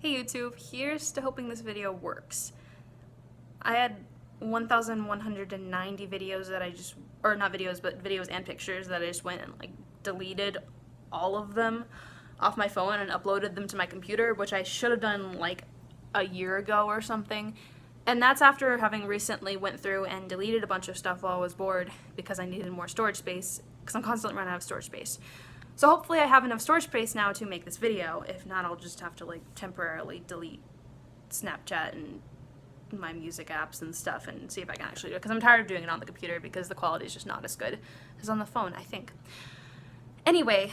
Hey YouTube, here's to hoping this video works. I had 1,190 videos that I just, or not videos, but videos and pictures that I just went and deleted all of them off my phone and uploaded them to my computer, which I should have done a year ago or something. And that's after having recently went through and deleted a bunch of stuff while I was bored because I needed more storage space, because I'm constantly running out of storage space. So hopefully I have enough storage space now to make this video. If not, I'll just have to temporarily delete Snapchat and my music apps and stuff and see if I can actually do it, because I'm tired of doing it on the computer because the quality is just not as good as on the phone, I think. Anyway,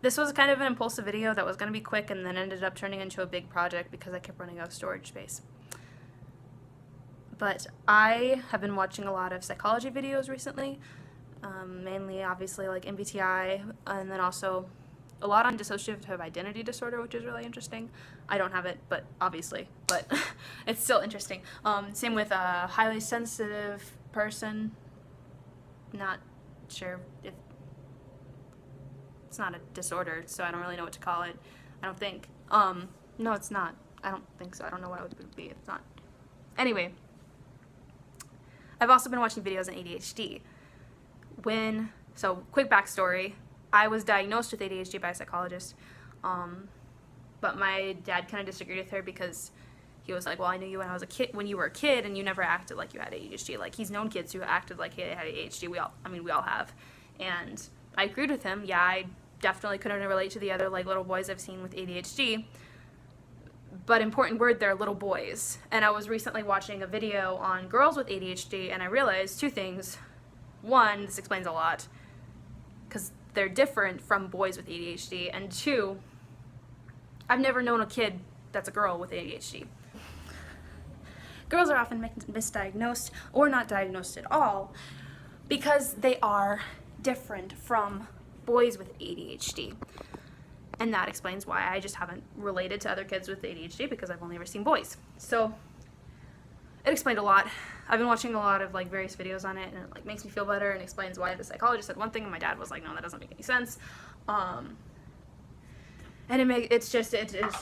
this was kind of an impulsive video that was going to be quick and then ended up turning into a big project because I kept running out of storage space. But I have been watching a lot of psychology videos recently, mainly obviously MBTI, and then also a lot on dissociative identity disorder, which is really interesting. I don't have it, but obviously, but it's still interesting. Same with a highly sensitive person. Not sure if it's not a disorder, so I don't really know what to call it. I don't think. No, it's not. I don't think so. I don't know what it would be if it's not. Anyway, I've also been watching videos on ADHD. So quick backstory, I was diagnosed with ADHD by a psychologist, but my dad kind of disagreed with her because he was like, well, I knew you when I was a kid, when you were a kid, and you never acted like you had ADHD. He's known kids who acted like they had ADHD. We all have. And I agreed with him. Yeah, I definitely couldn't relate to the other little boys I've seen with ADHD. But important word there, little boys. And I was recently watching a video on girls with ADHD, and I realized two things. One, this explains a lot, because they're different from boys with ADHD, and two, I've never known a kid that's a girl with ADHD. Girls are often misdiagnosed or not diagnosed at all because they are different from boys with ADHD. And that explains why I just haven't related to other kids with ADHD, because I've only ever seen boys. So it explained a lot. I've been watching a lot of various videos on it, and it makes me feel better and explains why the psychologist said one thing and my dad was like, no, that doesn't make any sense. And it just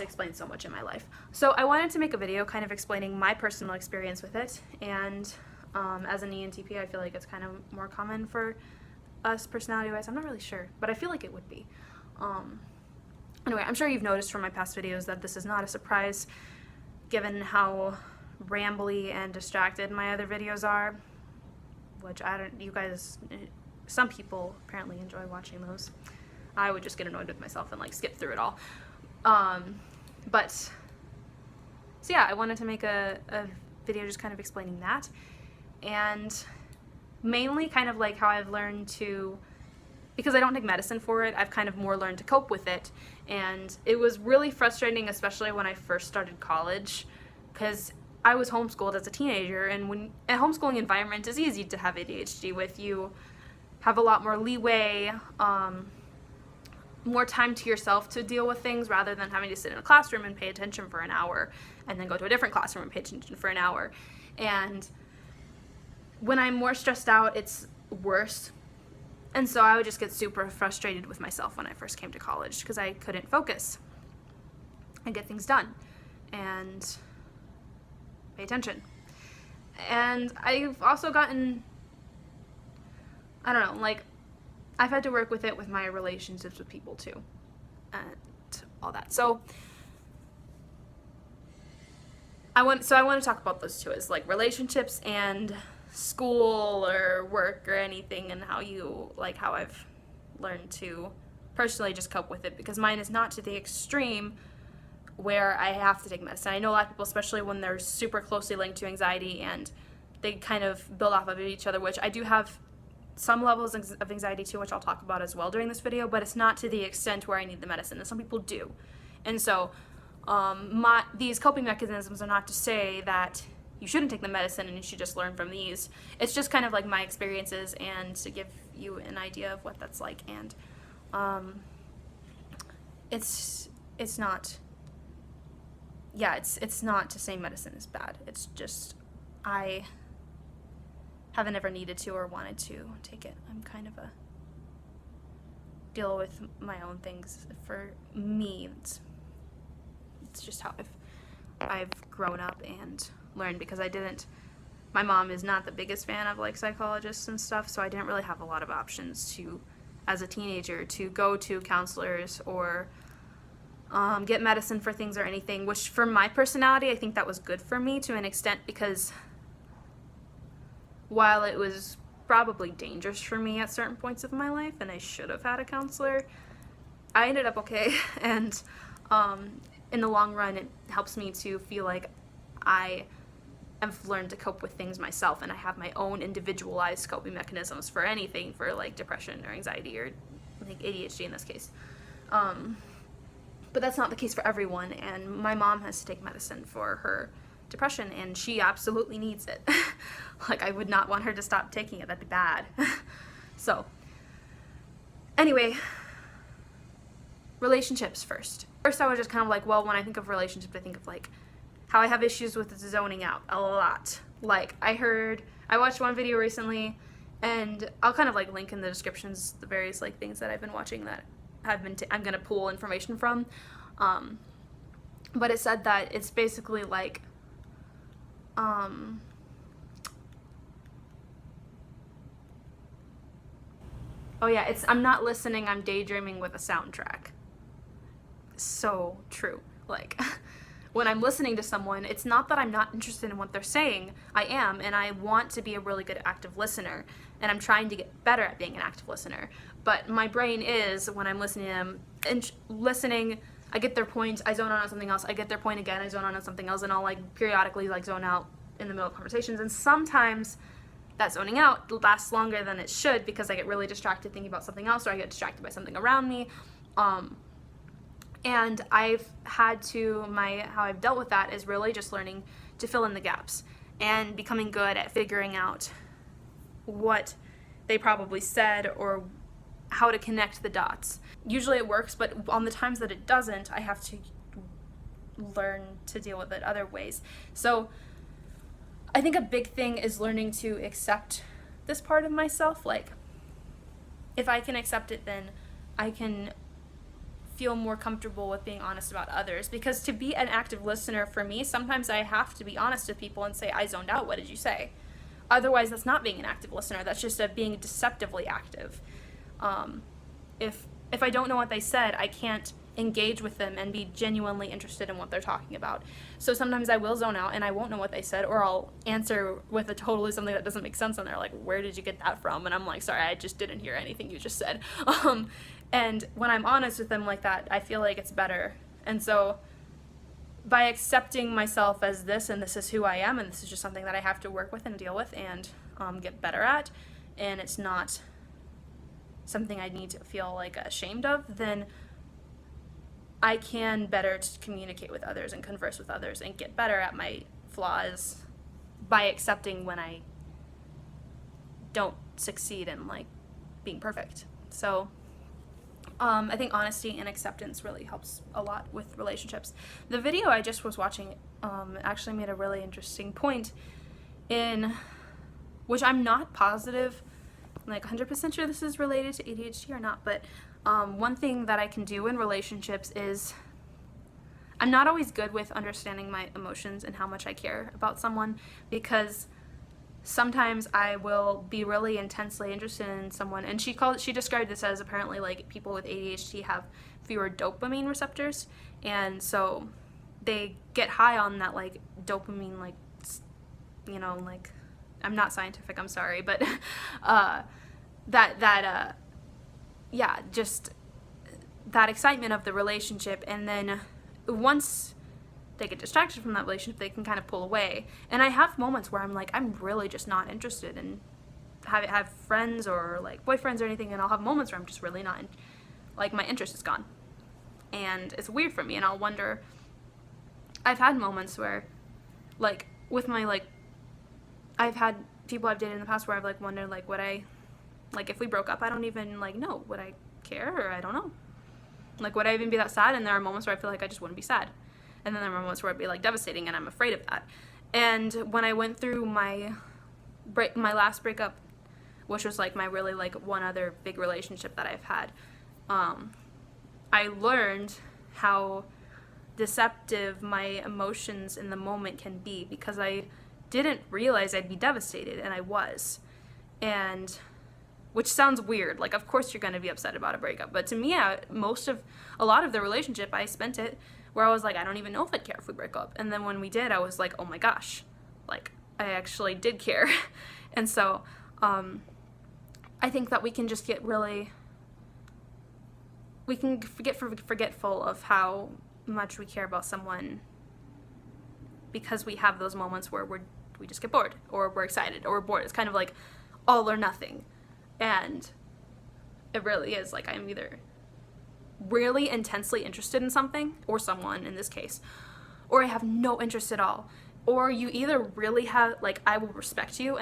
explains so much in my life. So I wanted to make a video kind of explaining my personal experience with it, and as an ENTP, I feel like it's kind of more common for us personality-wise. I'm not really sure, but I feel like it would be. Anyway, I'm sure you've noticed from my past videos that this is not a surprise, given how rambly and distracted my other videos are, which some people apparently enjoy watching those. I would just get annoyed with myself and skip through it all. So yeah, I wanted to make a video just kind of explaining that, and mainly kind of how I've learned to, because I don't take medicine for it, I've kind of more learned to cope with it. And it was really frustrating, especially when I first started college, because I was homeschooled as a teenager, and when a homeschooling environment is easy to have ADHD with. You have a lot more leeway, more time to yourself to deal with things, rather than having to sit in a classroom and pay attention for an hour and then go to a different classroom and pay attention for an hour. And when I'm more stressed out, it's worse. And so I would just get super frustrated with myself when I first came to college, because I couldn't focus and get things done and pay attention. And I've also gotten, I don't know, I've had to work with it with my relationships with people too, and all that. So I want to talk about those two, as relationships and school or work or anything, and how I've learned to personally just cope with it, because mine is not to the extreme where I have to take medicine. I know a lot of people, especially when they're super closely linked to anxiety and they kind of build off of each other, which I do have some levels of anxiety too, which I'll talk about as well during this video, but it's not to the extent where I need the medicine, and some people do. And so these coping mechanisms are not to say that you shouldn't take the medicine and you should just learn from these. It's just kind of my experiences, and to give you an idea of what that's like. And it's not to say medicine is bad. It's just I haven't ever needed to or wanted to take it. I'm kind of deal with my own things. For me, it's It's just how I've grown up and learned, because my mom is not the biggest fan of like psychologists and stuff, so I didn't really have a lot of options as a teenager, to go to counselors or get medicine for things or anything, which for my personality, I think that was good for me to an extent, because while it was probably dangerous for me at certain points of my life and I should have had a counselor, I ended up okay. And in the long run, it helps me to feel like I have learned to cope with things myself, and I have my own individualized coping mechanisms for anything, for like depression or anxiety or like ADHD in this case. But that's not the case for everyone, and my mom has to take medicine for her depression, and she absolutely needs it. Like, I would not want her to stop taking it. That'd be bad. So, anyway, relationships first. First, I was just kind of like, well, when I think of relationships, I think of like how I have issues with zoning out a lot. Like, I watched one video recently, and I'll kind of like link in the descriptions the various like things that I've been watching that I'm gonna pull information from. But it said that it's basically like, oh yeah, I'm not listening, I'm daydreaming with a soundtrack. So true. Like, when I'm listening to someone, it's not that I'm not interested in what they're saying. I am, and I want to be a really good active listener, and I'm trying to get better at being an active listener. But my brain is, when I'm listening to them, and listening, I get their point, I zone out on something else, I get their point again, I zone out on something else, and I'll like periodically like zone out in the middle of conversations. And sometimes that zoning out lasts longer than it should, because I get really distracted thinking about something else, or I get distracted by something around me. And I've had to, how I've dealt with that is really just learning to fill in the gaps and becoming good at figuring out what they probably said or how to connect the dots. Usually it works, but on the times that it doesn't, I have to learn to deal with it other ways. So I think a big thing is learning to accept this part of myself. Like, if I can accept it, then I can feel more comfortable with being honest about others. Because to be an active listener for me, sometimes I have to be honest with people and say, I zoned out, what did you say? Otherwise, that's not being an active listener, that's just being deceptively active. If I don't know what they said, I can't engage with them and be genuinely interested in what they're talking about. So sometimes I will zone out and I won't know what they said, or I'll answer with a totally something that doesn't make sense, and they're like, where did you get that from? And I'm like, sorry, I just didn't hear anything you just said. And when I'm honest with them like that, I feel like it's better. And so by accepting myself as this, and this is who I am, and this is just something that I have to work with and deal with and get better at, and it's not something I need to feel like ashamed of, then I can better communicate with others and converse with others and get better at my flaws by accepting when I don't succeed in like being perfect. So I think honesty and acceptance really helps a lot with relationships. The video I just was watching actually made a really interesting point, in which I'm not positive, like 100% sure this is related to ADHD or not, but one thing that I can do in relationships is, I'm not always good with understanding my emotions and how much I care about someone, because sometimes I will be really intensely interested in someone, and she described this as apparently like people with ADHD have fewer dopamine receptors, and so they get high on that like dopamine, like, you know, like, I'm not scientific, I'm sorry, but yeah, just that excitement of the relationship, and then once they get distracted from that relationship, they can kind of pull away. And I have moments where I'm like, I'm really just not interested in have friends or like boyfriends or anything, and I'll have moments where I'm just really not, like, my interest is gone, and it's weird for me, and I'll wonder, I've had moments where, like, with my, like, I've had people I've dated in the past where I've like wondered, like, would I, like, if we broke up, I don't even like know, would I care, or I don't know, like, would I even be that sad? And there are moments where I feel like I just wouldn't be sad, and then there are moments where it'd be like devastating, and I'm afraid of that. And when I went through my last breakup, which was like my really like one other big relationship that I've had, I learned how deceptive my emotions in the moment can be, because I didn't realize I'd be devastated, and I was. And which sounds weird. Like, of course you're going to be upset about a breakup, but to me, a lot of the relationship, I spent it where I was like, I don't even know if I'd care if we break up. And then when we did, I was like, oh my gosh, like, I actually did care. And so I think that we can just get forgetful of how much we care about someone, because we have those moments where we just get bored, or we're excited, or we're bored. It's kind of like all or nothing. And it really is like, I'm either really intensely interested in something, or someone in this case, or I have no interest at all. Or you either really have, like, I will respect you,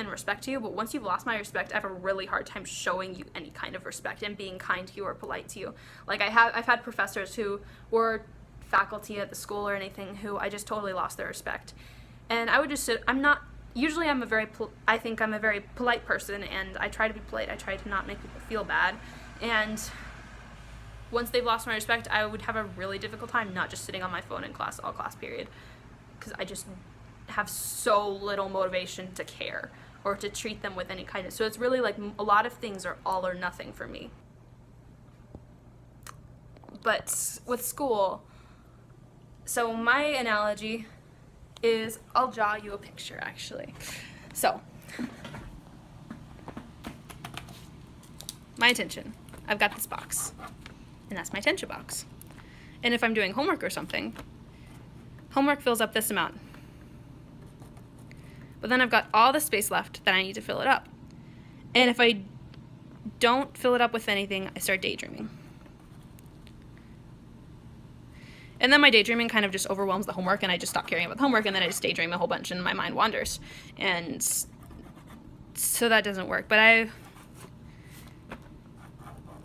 but once you've lost my respect, I have a really hard time showing you any kind of respect and being kind to you or polite to you. Like, I've had professors who were faculty at the school or anything who I just totally lost their respect. And I would just sit, I think I'm a very polite person, and I try to be polite. I try to not make people feel bad. And once they've lost my respect, I would have a really difficult time not just sitting on my phone in class, all class period, because I just have so little motivation to care or to treat them with any kindness. So it's really like a lot of things are all or nothing for me. But with school, so my analogy is, I'll draw you a picture actually. So, my attention. I've got this box, and that's my attention box. And if I'm doing homework or something, homework fills up this amount. But then I've got all the space left that I need to fill it up. And if I don't fill it up with anything, I start daydreaming. And then my daydreaming kind of just overwhelms the homework, and I just stop caring about the homework, and then I just daydream a whole bunch, and my mind wanders. And so that doesn't work. But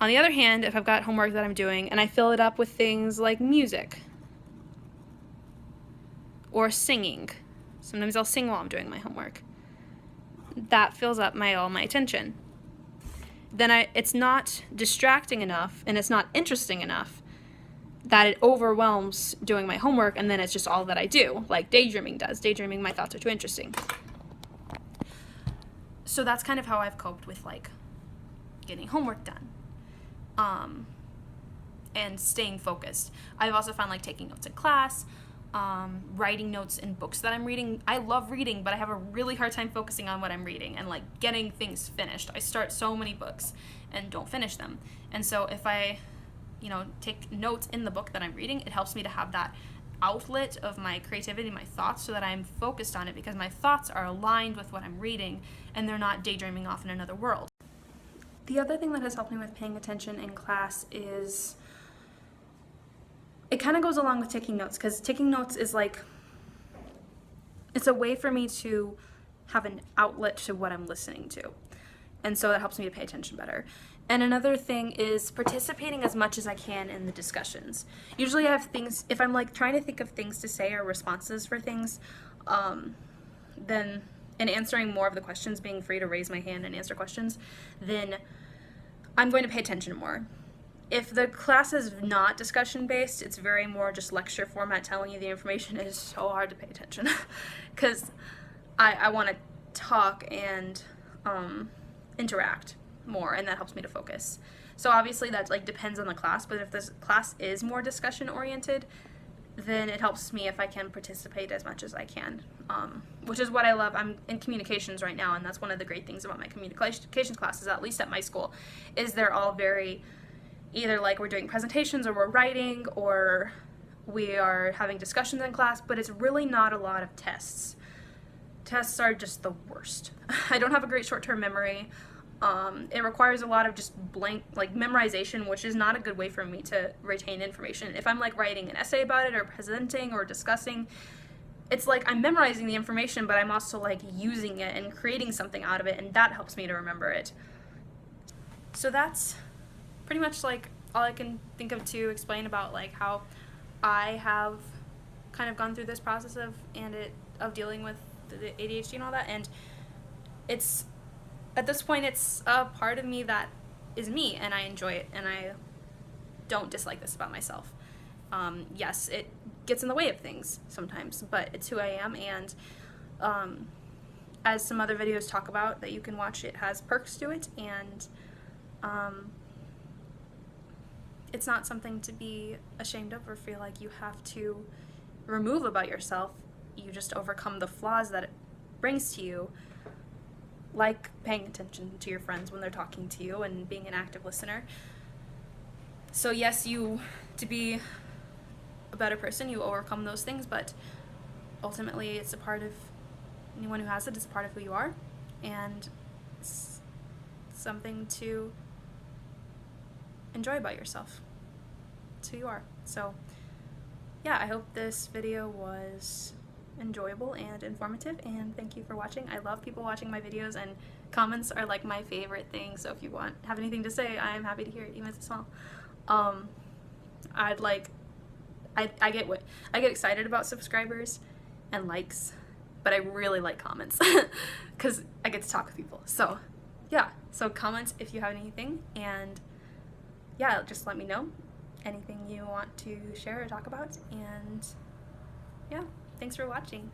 on the other hand, if I've got homework that I'm doing, and I fill it up with things like music or singing, sometimes I'll sing while I'm doing my homework, that fills up all my attention. Then it's not distracting enough, and it's not interesting enough, that it overwhelms doing my homework, and then it's just all that I do, like daydreaming does. Daydreaming, my thoughts are too interesting. So that's kind of how I've coped with, like, getting homework done, and staying focused. I've also found, like, taking notes in class, writing notes in books that I'm reading. I love reading, but I have a really hard time focusing on what I'm reading and, like, getting things finished. I start so many books and don't finish them. And so if I take notes in the book that I'm reading, it helps me to have that outlet of my creativity, my thoughts, so that I'm focused on it, because my thoughts are aligned with what I'm reading and they're not daydreaming off in another world. The other thing that has helped me with paying attention in class is, it kind of goes along with taking notes, because taking notes is like, it's a way for me to have an outlet to what I'm listening to. And so that helps me to pay attention better. And another thing is participating as much as I can in the discussions. Usually I have things, if I'm like trying to think of things to say or responses for things, then, and answering more of the questions, being free to raise my hand and answer questions, then I'm going to pay attention more. If the class is not discussion based, it's very more just lecture format, telling you the information. It is so hard to pay attention because I want to talk and interact more, and that helps me to focus. So obviously that like depends on the class, but if this class is more discussion oriented, then it helps me if I can participate as much as I can, which is what I love. I'm in communications right now, and that's one of the great things about my communications classes, at least at my school, is they're all very, either like we're doing presentations or we're writing or we are having discussions in class, but it's really not a lot of tests. Tests are just the worst. I don't have a great short-term memory. It requires a lot of just blank, like memorization, which is not a good way for me to retain information. If I'm like writing an essay about it or presenting or discussing, it's like I'm memorizing the information, but I'm also like using it and creating something out of it, and that helps me to remember it. So that's pretty much like all I can think of to explain about like how I have kind of gone through this process of dealing with the ADHD and all that. And it's, at this point, it's a part of me that is me, and I enjoy it, and I don't dislike this about myself. Yes, it gets in the way of things sometimes, but it's who I am. And as some other videos talk about that you can watch, it has perks to it, and it's not something to be ashamed of or feel like you have to remove about yourself. You just overcome the flaws that it brings to you, like paying attention to your friends when they're talking to you and being an active listener. So yes, to be a better person, you overcome those things, but ultimately it's a part of anyone who has it. It's a part of who you are, and it's something to enjoy about yourself. It's who you are. So yeah, I hope this video was enjoyable and informative, and thank you for watching. I love people watching my videos, and comments are like my favorite thing, so if you have anything to say, I'm happy to hear it, even if it's small. I get excited about subscribers and likes, but I really like comments because I get to talk with people. So yeah, so comment if you have anything, and yeah, just let me know anything you want to share or talk about. And yeah, thanks for watching.